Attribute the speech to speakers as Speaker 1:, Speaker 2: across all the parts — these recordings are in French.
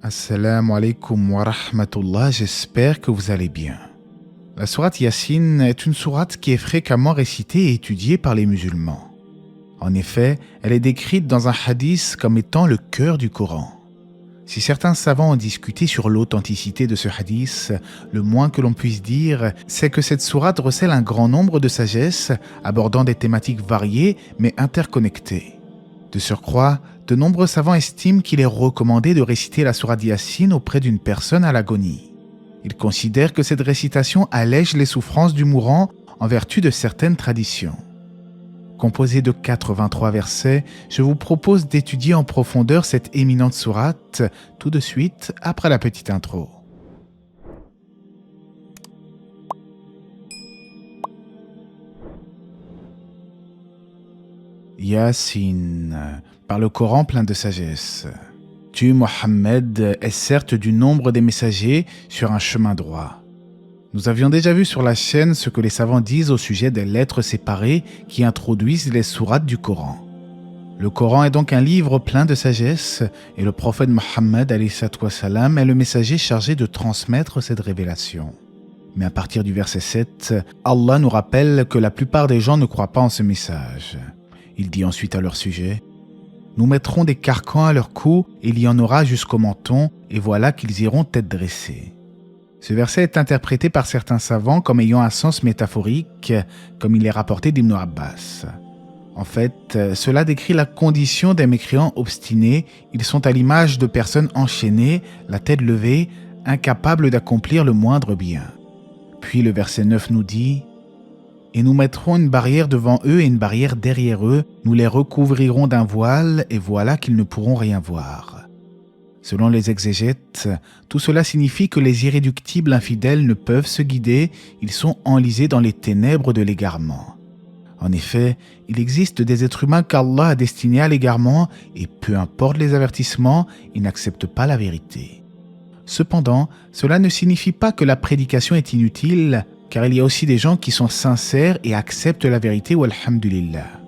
Speaker 1: Assalamu alaikum wa rahmatullah, j'espère que vous allez bien. La sourate Yassine est une sourate qui est fréquemment récitée et étudiée par les musulmans. En effet, elle est décrite dans un hadith comme étant le cœur du Coran. Si certains savants ont discuté sur l'authenticité de ce hadith, le moins que l'on puisse dire, c'est que cette sourate recèle un grand nombre de sagesses, abordant des thématiques variées mais interconnectées. De surcroît, de nombreux savants estiment qu'il est recommandé de réciter la sourate Yassine auprès d'une personne à l'agonie. Ils considèrent que cette récitation allège les souffrances du mourant en vertu de certaines traditions. Composée de 83 versets, je vous propose d'étudier en profondeur cette éminente sourate tout de suite après la petite intro. Yassine, par le Coran plein de sagesse. Tu, Mohammed, es certes du nombre des messagers sur un chemin droit. Nous avions déjà vu sur la chaîne ce que les savants disent au sujet des lettres séparées qui introduisent les sourates du Coran. Le Coran est donc un livre plein de sagesse et le prophète Mohammed ﷺ est le messager chargé de transmettre cette révélation. Mais à partir du verset 7, Allah nous rappelle que la plupart des gens ne croient pas en ce message. Il dit ensuite à leur sujet: « Nous mettrons des carcans à leur cou, et il y en aura jusqu'au menton, et voilà qu'ils iront tête dressée. » Ce verset est interprété par certains savants comme ayant un sens métaphorique, comme il est rapporté d'Ibn Abbas. En fait, cela décrit la condition des mécréants obstinés. Ils sont à l'image de personnes enchaînées, la tête levée, incapables d'accomplir le moindre bien. Puis le verset 9 nous dit: « Et nous mettrons une barrière devant eux et une barrière derrière eux, nous les recouvrirons d'un voile, et voilà qu'ils ne pourront rien voir. » Selon les exégètes, tout cela signifie que les irréductibles infidèles ne peuvent se guider, ils sont enlisés dans les ténèbres de l'égarement. En effet, il existe des êtres humains qu'Allah a destinés à l'égarement, et peu importe les avertissements, ils n'acceptent pas la vérité. Cependant, cela ne signifie pas que la prédication est inutile, car il y a aussi des gens qui sont sincères et acceptent la vérité, walhamdulillah.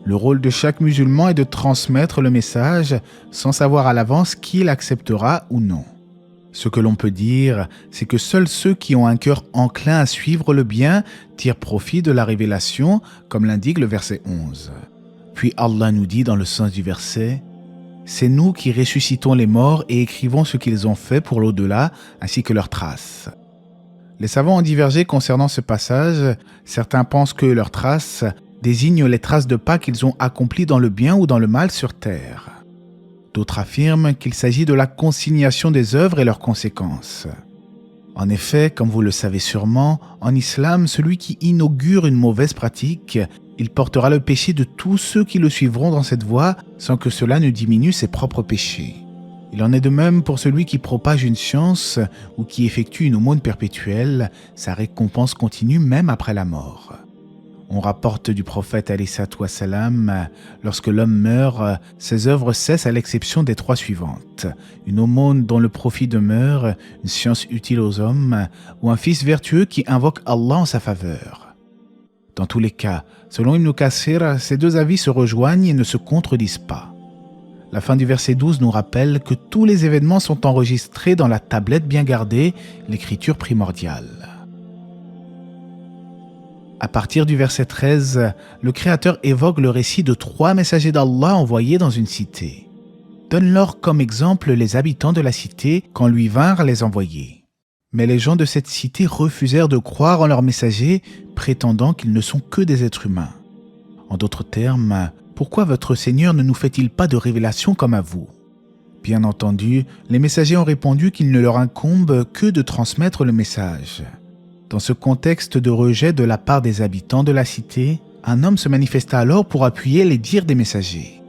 Speaker 1: Le rôle de chaque musulman est de transmettre le message sans savoir à l'avance qui l'acceptera ou non. Ce que l'on peut dire, c'est que seuls ceux qui ont un cœur enclin à suivre le bien tirent profit de la révélation, comme l'indique le verset 11. Puis Allah nous dit dans le sens du verset: « C'est nous qui ressuscitons les morts et écrivons ce qu'ils ont fait pour l'au-delà, ainsi que leurs traces. » Les savants ont divergé concernant ce passage. Certains pensent que leurs traces désignent les traces de pas qu'ils ont accomplies dans le bien ou dans le mal sur terre. D'autres affirment qu'il s'agit de la consignation des œuvres et leurs conséquences. En effet, comme vous le savez sûrement, en islam, celui qui inaugure une mauvaise pratique, il portera le péché de tous ceux qui le suivront dans cette voie sans que cela ne diminue ses propres péchés. Il en est de même pour celui qui propage une science ou qui effectue une aumône perpétuelle, sa récompense continue même après la mort. On rapporte du prophète ﷺ, lorsque l'homme meurt, ses œuvres cessent à l'exception des 3 suivantes: une aumône dont le profit demeure, une science utile aux hommes, ou un fils vertueux qui invoque Allah en sa faveur. Dans tous les cas, selon Ibn Kathir, ces 2 avis se rejoignent et ne se contredisent pas. La fin du verset 12 nous rappelle que tous les événements sont enregistrés dans la tablette bien gardée, l'écriture primordiale. À partir du verset 13, le Créateur évoque le récit de 3 messagers d'Allah envoyés dans une cité. Donne-leur comme exemple les habitants de la cité quand lui vinrent les envoyer. Mais les gens de cette cité refusèrent de croire en leurs messagers, prétendant qu'ils ne sont que des êtres humains. En d'autres termes, pourquoi votre Seigneur ne nous fait-il pas de révélation comme à vous ? Bien entendu, les messagers ont répondu qu'il ne leur incombe que de transmettre le message. Dans ce contexte de rejet de la part des habitants de la cité, un homme se manifesta alors pour appuyer les dires des messagers.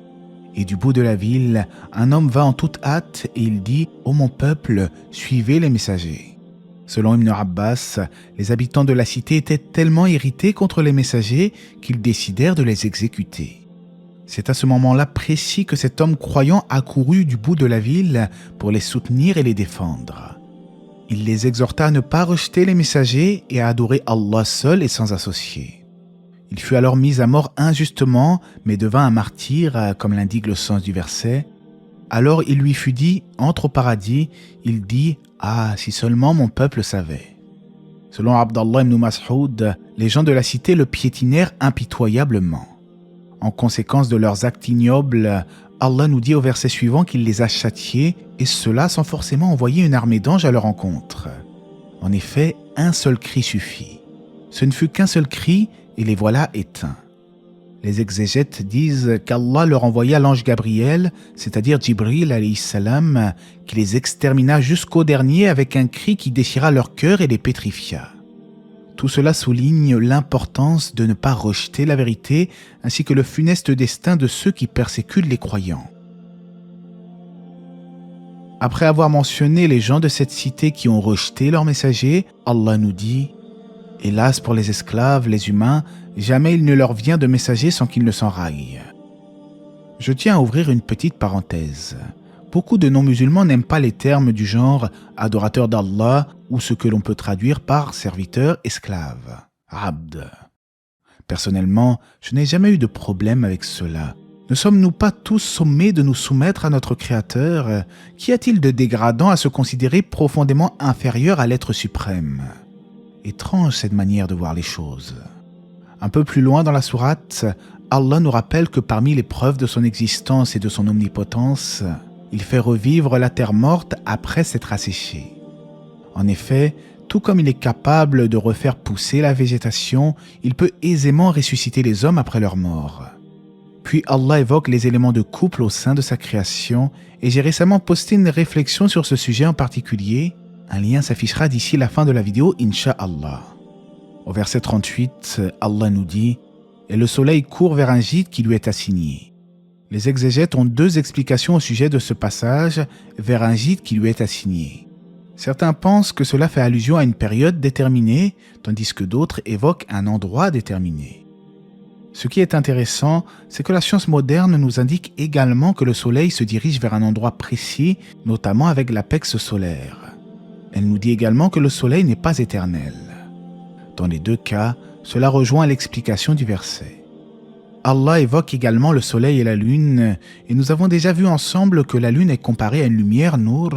Speaker 1: Et du bout de la ville, un homme va en toute hâte et il dit: « Ô mon peuple, suivez les messagers. » Selon Ibn Abbas, les habitants de la cité étaient tellement irrités contre les messagers qu'ils décidèrent de les exécuter. C'est à ce moment-là précis que cet homme croyant accourut du bout de la ville pour les soutenir et les défendre. Il les exhorta à ne pas rejeter les messagers et à adorer Allah seul et sans associé. Il fut alors mis à mort injustement, mais devint un martyr, comme l'indique le sens du verset. Alors il lui fut dit, entre au paradis. Il dit, ah, si seulement mon peuple savait. Selon Abdallah ibn Mas'ud, les gens de la cité le piétinèrent impitoyablement. En conséquence de leurs actes ignobles, Allah nous dit au verset suivant qu'il les a châtiés, et cela sans forcément envoyer une armée d'anges à leur rencontre. En effet, un seul cri suffit. Ce ne fut qu'un seul cri, et les voilà éteints. Les exégètes disent qu'Allah leur envoya l'ange Gabriel, c'est-à-dire Jibril alayhi salam, qui les extermina jusqu'au dernier avec un cri qui déchira leur cœur et les pétrifia. Tout cela souligne l'importance de ne pas rejeter la vérité, ainsi que le funeste destin de ceux qui persécutent les croyants. Après avoir mentionné les gens de cette cité qui ont rejeté leur messager, Allah nous dit « Hélas pour les esclaves, les humains, jamais il ne leur vient de messager sans qu'ils ne s'enraillent. » Je tiens à ouvrir une petite parenthèse. Beaucoup de non-musulmans n'aiment pas les termes du genre « adorateur d'Allah » ou ce que l'on peut traduire par « serviteur, esclave » « abd ». Personnellement, je n'ai jamais eu de problème avec cela. Ne sommes-nous pas tous sommés de nous soumettre à notre Créateur? Qu'y a-t-il de dégradant à se considérer profondément inférieur à l'être suprême? Étrange cette manière de voir les choses. Un peu plus loin dans la sourate, Allah nous rappelle que parmi les preuves de son existence et de son omnipotence, il fait revivre la terre morte après s'être asséchée. En effet, tout comme il est capable de refaire pousser la végétation, il peut aisément ressusciter les hommes après leur mort. Puis Allah évoque les éléments de couple au sein de sa création, et j'ai récemment posté une réflexion sur ce sujet en particulier. Un lien s'affichera d'ici la fin de la vidéo, Inch'Allah. Au verset 38, Allah nous dit « Et le soleil court vers un gîte qui lui est assigné. » Les exégètes ont deux explications au sujet de ce passage, vers un gîte qui lui est assigné. Certains pensent que cela fait allusion à une période déterminée, tandis que d'autres évoquent un endroit déterminé. Ce qui est intéressant, c'est que la science moderne nous indique également que le soleil se dirige vers un endroit précis, notamment avec l'apex solaire. Elle nous dit également que le soleil n'est pas éternel. Dans les deux cas, cela rejoint l'explication du verset. Allah évoque également le soleil et la lune, et nous avons déjà vu ensemble que la lune est comparée à une lumière Nour,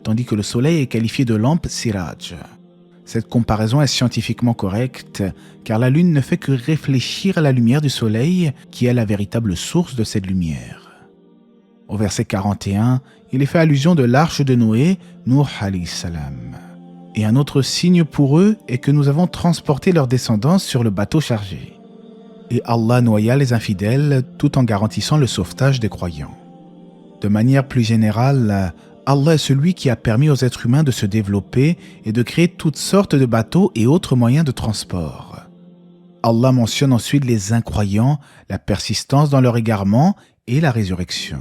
Speaker 1: tandis que le soleil est qualifié de lampe Siraj. Cette comparaison est scientifiquement correcte, car la lune ne fait que réfléchir à la lumière du soleil, qui est la véritable source de cette lumière. Au verset 41, il est fait allusion de l'arche de Noé, Nuh alayhi salam. Et un autre signe pour eux est que nous avons transporté leur descendance sur le bateau chargé. Et Allah noya les infidèles tout en garantissant le sauvetage des croyants. De manière plus générale, Allah est celui qui a permis aux êtres humains de se développer et de créer toutes sortes de bateaux et autres moyens de transport. Allah mentionne ensuite les incroyants, la persistance dans leur égarement et la résurrection.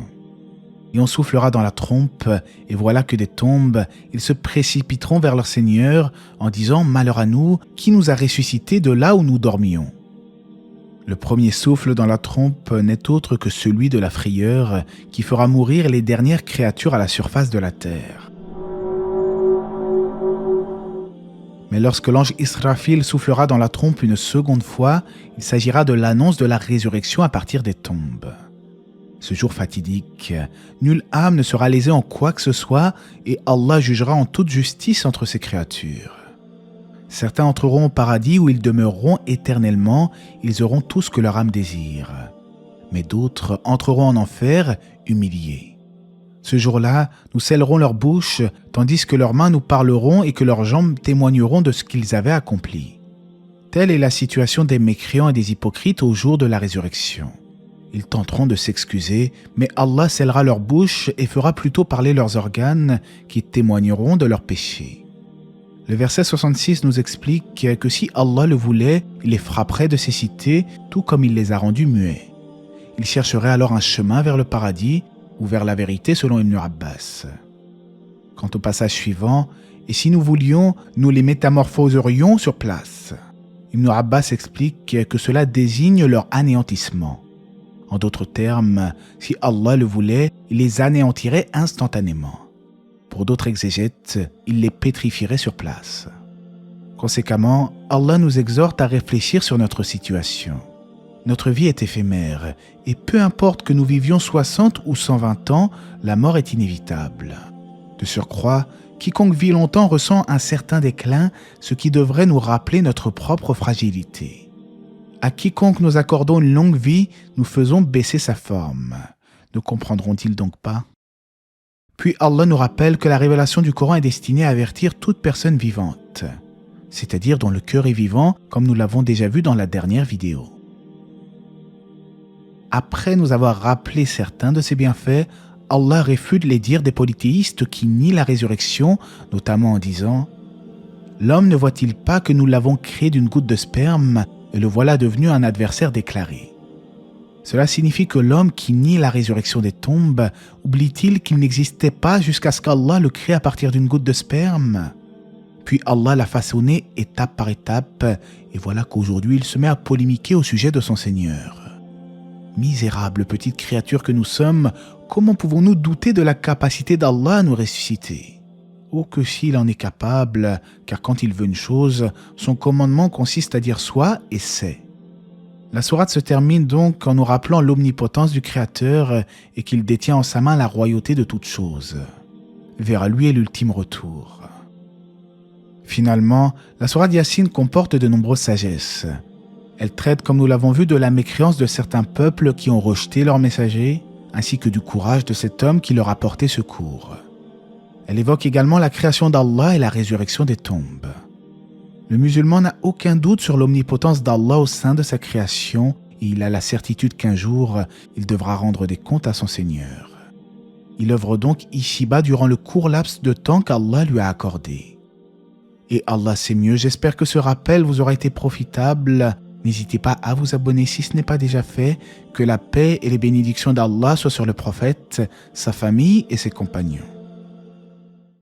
Speaker 1: Et on soufflera dans la trompe, et voilà que des tombes, ils se précipiteront vers leur Seigneur en disant « Malheur à nous, qui nous a ressuscités de là où nous dormions ?» Le premier souffle dans la trompe n'est autre que celui de la frayeur qui fera mourir les dernières créatures à la surface de la terre. Mais lorsque l'ange Israfil soufflera dans la trompe une seconde fois, il s'agira de l'annonce de la résurrection à partir des tombes. Ce jour fatidique, nulle âme ne sera lésée en quoi que ce soit et Allah jugera en toute justice entre ses créatures. Certains entreront au paradis où ils demeureront éternellement, ils auront tout ce que leur âme désire. Mais d'autres entreront en enfer, humiliés. Ce jour-là, nous scellerons leur bouche, tandis que leurs mains nous parleront et que leurs jambes témoigneront de ce qu'ils avaient accompli. Telle est la situation des mécréants et des hypocrites au jour de la résurrection. Ils tenteront de s'excuser, mais Allah scellera leur bouche et fera plutôt parler leurs organes qui témoigneront de leurs péchés. Le verset 66 nous explique que si Allah le voulait, il les frapperait de cécité, tout comme il les a rendus muets. Il chercherait alors un chemin vers le paradis ou vers la vérité selon Ibn Abbas. Quant au passage suivant, « Et si nous voulions, nous les métamorphoserions sur place ». Ibn Abbas explique que cela désigne leur anéantissement. En d'autres termes, si Allah le voulait, il les anéantirait instantanément. Pour d'autres exégètes, il les pétrifierait sur place. Conséquemment, Allah nous exhorte à réfléchir sur notre situation. Notre vie est éphémère, et peu importe que nous vivions 60 ou 120 ans, la mort est inévitable. De surcroît, quiconque vit longtemps ressent un certain déclin, ce qui devrait nous rappeler notre propre fragilité. À quiconque nous accordons une longue vie, nous faisons baisser sa forme. Ne comprendront-ils donc pas ? Puis Allah nous rappelle que la révélation du Coran est destinée à avertir toute personne vivante, c'est-à-dire dont le cœur est vivant, comme nous l'avons déjà vu dans la dernière vidéo. Après nous avoir rappelé certains de ses bienfaits, Allah réfute les dires des polythéistes qui nient la résurrection, notamment en disant « L'homme ne voit-il pas que nous l'avons créé d'une goutte de sperme et le voilà devenu un adversaire déclaré ?» Cela signifie que l'homme qui nie la résurrection des tombes oublie-t-il qu'il n'existait pas jusqu'à ce qu'Allah le crée à partir d'une goutte de sperme ? Puis Allah l'a façonné étape par étape, et voilà qu'aujourd'hui il se met à polémiquer au sujet de son Seigneur. Misérable petite créature que nous sommes, comment pouvons-nous douter de la capacité d'Allah à nous ressusciter ? Oh que s'il en est capable, car quand il veut une chose, son commandement consiste à dire soit et c'est. La sourate se termine donc en nous rappelant l'omnipotence du Créateur et qu'il détient en sa main la royauté de toutes choses. Vers lui est l'ultime retour. Finalement, la sourate Yassine comporte de nombreuses sagesses. Elle traite, comme nous l'avons vu, de la mécréance de certains peuples qui ont rejeté leur messager, ainsi que du courage de cet homme qui leur a porté secours. Elle évoque également la création d'Allah et la résurrection des tombes. Le musulman n'a aucun doute sur l'omnipotence d'Allah au sein de sa création et il a la certitude qu'un jour, il devra rendre des comptes à son Seigneur. Il œuvre donc ici-bas durant le court laps de temps qu'Allah lui a accordé. Et Allah sait mieux, j'espère que ce rappel vous aura été profitable. N'hésitez pas à vous abonner si ce n'est pas déjà fait. Que la paix et les bénédictions d'Allah soient sur le prophète, sa famille et ses compagnons.